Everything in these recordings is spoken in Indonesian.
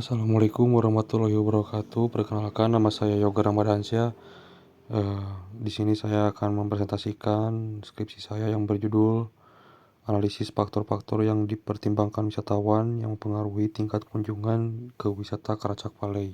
Assalamualaikum warahmatullahi wabarakatuh. Perkenalkan, nama saya Yoga Ramadhansyah. Di sini saya akan mempresentasikan skripsi saya yang berjudul Analisis Faktor-faktor yang dipertimbangkan wisatawan yang mempengaruhi tingkat kunjungan ke wisata Karachak Palay.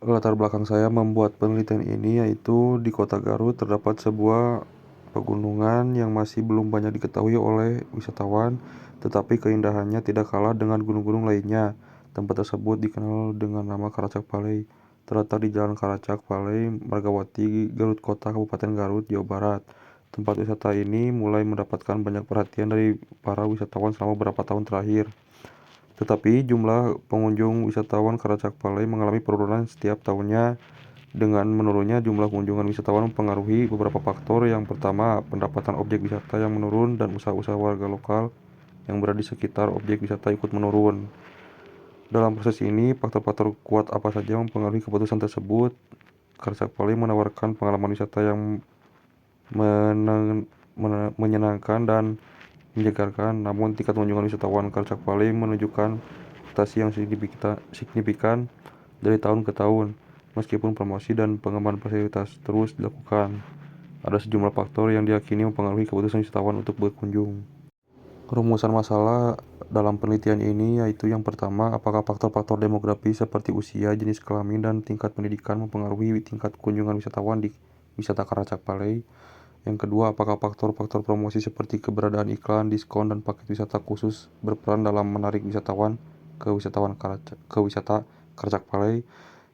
Latar belakang saya membuat penelitian ini yaitu di kota Garut terdapat sebuah pegunungan yang masih belum banyak diketahui oleh wisatawan, tetapi keindahannya tidak kalah dengan gunung-gunung lainnya. Tempat tersebut dikenal dengan nama Karachak Palay, terletak di Jalan Karachak Palay, Margawati, Garut Kota, Kabupaten Garut, Jawa Barat. Tempat wisata ini mulai mendapatkan banyak perhatian dari para wisatawan selama beberapa tahun terakhir. Tetapi jumlah pengunjung wisatawan Karachak Palay mengalami penurunan setiap tahunnya. Dengan menurunnya jumlah kunjungan wisatawan mempengaruhi beberapa faktor. Yang pertama, pendapatan objek wisata yang menurun dan usaha-usaha warga lokal yang berada di sekitar objek wisata ikut menurun. Dalam proses ini, faktor-faktor kuat apa saja mempengaruhi keputusan tersebut? Karachak Palay menawarkan pengalaman wisata yang menyenangkan dan menyegarkan, namun tingkat kunjungan wisatawan Karachak Palay menunjukkan fluktuasi yang signifikan dari tahun ke tahun. Meskipun promosi dan pengembangan fasilitas terus dilakukan, ada sejumlah faktor yang diyakini mempengaruhi keputusan wisatawan untuk berkunjung. Rumusan masalah dalam penelitian ini yaitu yang pertama, apakah faktor-faktor demografi seperti usia, jenis kelamin, dan tingkat pendidikan mempengaruhi tingkat kunjungan wisatawan di wisata Karachak Palay. Yang kedua, apakah faktor-faktor promosi seperti keberadaan iklan, diskon, dan paket wisata khusus berperan dalam menarik wisatawan ke wisata Karachak Palay.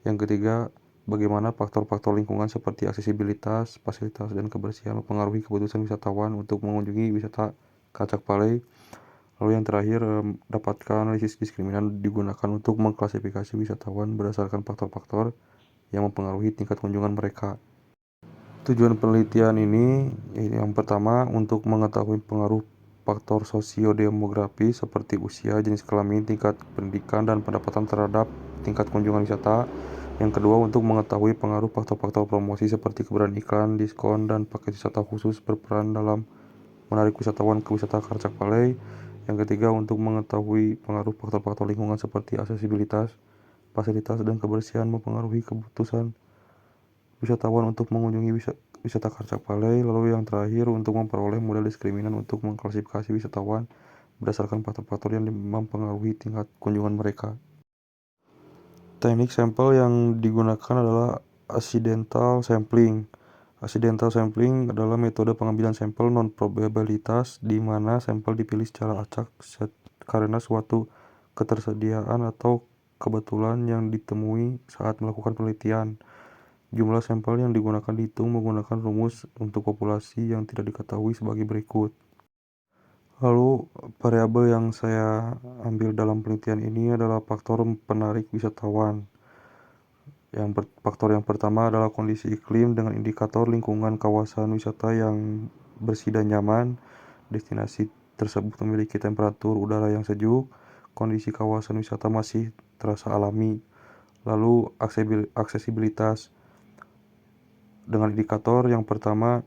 Yang ketiga, bagaimana faktor-faktor lingkungan seperti aksesibilitas, fasilitas, dan kebersihan mempengaruhi keputusan wisatawan untuk mengunjungi wisata Karachak Palay. Lalu yang terakhir, dapatkah analisis diskriminan digunakan untuk mengklasifikasi wisatawan berdasarkan faktor-faktor yang mempengaruhi tingkat kunjungan mereka. Tujuan penelitian ini yang pertama untuk mengetahui pengaruh faktor sosiodemografi seperti usia, jenis kelamin, tingkat pendidikan, dan pendapatan terhadap tingkat kunjungan wisata. Yang kedua, untuk mengetahui pengaruh faktor-faktor promosi seperti keberadaan iklan, diskon, dan paket wisata khusus berperan dalam menarik wisatawan ke wisata Karachak Palay. Yang ketiga, untuk mengetahui pengaruh faktor-faktor lingkungan seperti aksesibilitas, fasilitas, dan kebersihan mempengaruhi keputusan wisatawan untuk mengunjungi wisata Karachak Palay. Lalu yang terakhir, untuk memperoleh model diskriminan untuk mengklasifikasi wisatawan berdasarkan faktor-faktor yang mempengaruhi tingkat kunjungan mereka. Teknik sampel yang digunakan adalah accidental sampling. Accidental sampling adalah metode pengambilan sampel non-probabilitas di mana sampel dipilih secara acak karena suatu ketersediaan atau kebetulan yang ditemui saat melakukan penelitian. Jumlah sampel yang digunakan dihitung menggunakan rumus untuk populasi yang tidak diketahui sebagai berikut. Lalu variabel yang saya ambil dalam penelitian ini adalah faktor penarik wisatawan. Faktor yang pertama adalah kondisi iklim dengan indikator lingkungan kawasan wisata yang bersih dan nyaman. Destinasi tersebut memiliki temperatur udara yang sejuk, kondisi kawasan wisata masih terasa alami. Lalu aksesibilitas dengan indikator yang pertama,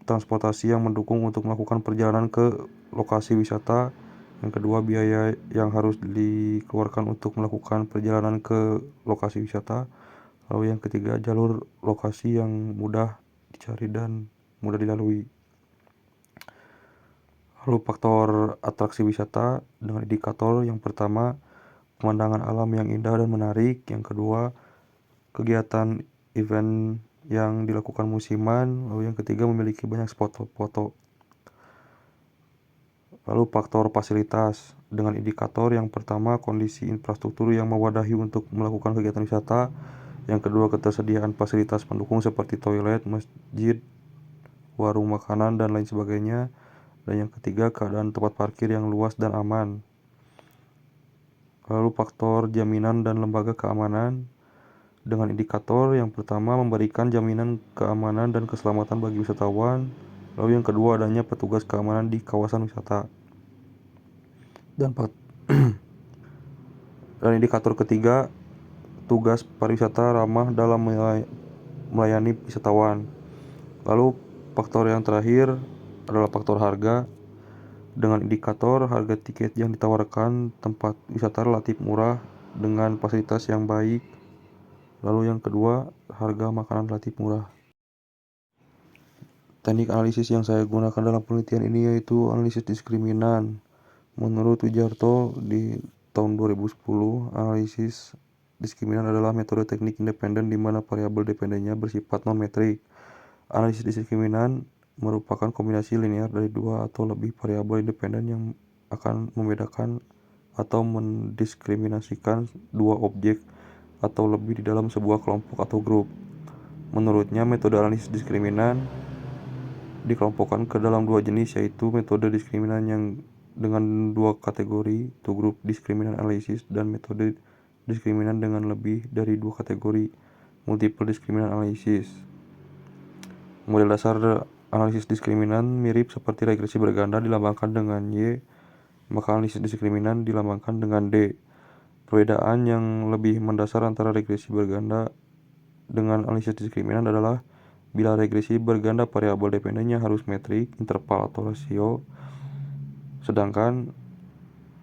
transportasi yang mendukung untuk melakukan perjalanan ke lokasi wisata. Yang kedua, biaya yang harus dikeluarkan untuk melakukan perjalanan ke lokasi wisata. Lalu yang ketiga, jalur lokasi yang mudah dicari dan mudah dilalui. Lalu faktor atraksi wisata dengan indikator yang pertama, pemandangan alam yang indah dan menarik. Yang kedua, kegiatan event yang dilakukan musiman. Lalu yang ketiga, memiliki banyak spot foto. Lalu faktor fasilitas dengan indikator yang pertama, kondisi infrastruktur yang mewadahi untuk melakukan kegiatan wisata. Yang kedua, ketersediaan fasilitas pendukung seperti toilet, masjid, warung makanan, dan lain sebagainya. Dan yang ketiga, keadaan tempat parkir yang luas dan aman. Lalu faktor jaminan dan lembaga keamanan dengan indikator yang pertama, memberikan jaminan keamanan dan keselamatan bagi wisatawan. Lalu yang kedua, adanya petugas keamanan di kawasan wisata. Dan indikator ketiga, tugas pariwisata ramah dalam melayani wisatawan. Lalu faktor yang terakhir adalah faktor harga dengan indikator harga tiket yang ditawarkan tempat wisata relatif murah dengan fasilitas yang baik. Lalu yang kedua, harga makanan relatif murah. Teknik analisis yang saya gunakan dalam penelitian ini yaitu analisis diskriminan. Menurut Wijarto di tahun 2010, analisis diskriminan adalah metode teknik independen di mana variabel dependennya bersifat non-metrik. Analisis diskriminan merupakan kombinasi linear dari dua atau lebih variabel independen yang akan membedakan atau mendiskriminasikan dua objek atau lebih di dalam sebuah kelompok atau grup. Menurutnya, metode analisis diskriminan dikelompokkan ke dalam dua jenis, yaitu metode diskriminan yang dengan dua kategori, two group discriminant analysis, dan metode diskriminan dengan lebih dari dua kategori, multiple discriminant analysis. Model dasar analisis diskriminan mirip seperti regresi berganda dilambangkan dengan Y, maka analisis diskriminan dilambangkan dengan D. Perbedaan yang lebih mendasar antara regresi berganda dengan analisis diskriminan adalah bila regresi berganda variabel dependennya harus metrik, interval atau rasio, sedangkan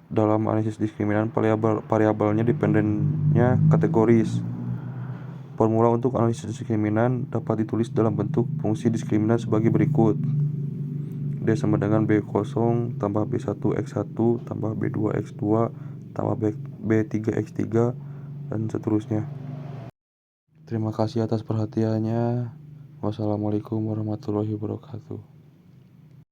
dalam analisis diskriminan variabelnya dependennya kategoris. Formula untuk analisis diskriminan dapat ditulis dalam bentuk fungsi diskriminan sebagai berikut. D sama dengan B0 tambah B1X1 tambah B2X2 tambah B3X3 dan seterusnya. Terima kasih atas perhatiannya. Wassalamualaikum warahmatullahi wabarakatuh.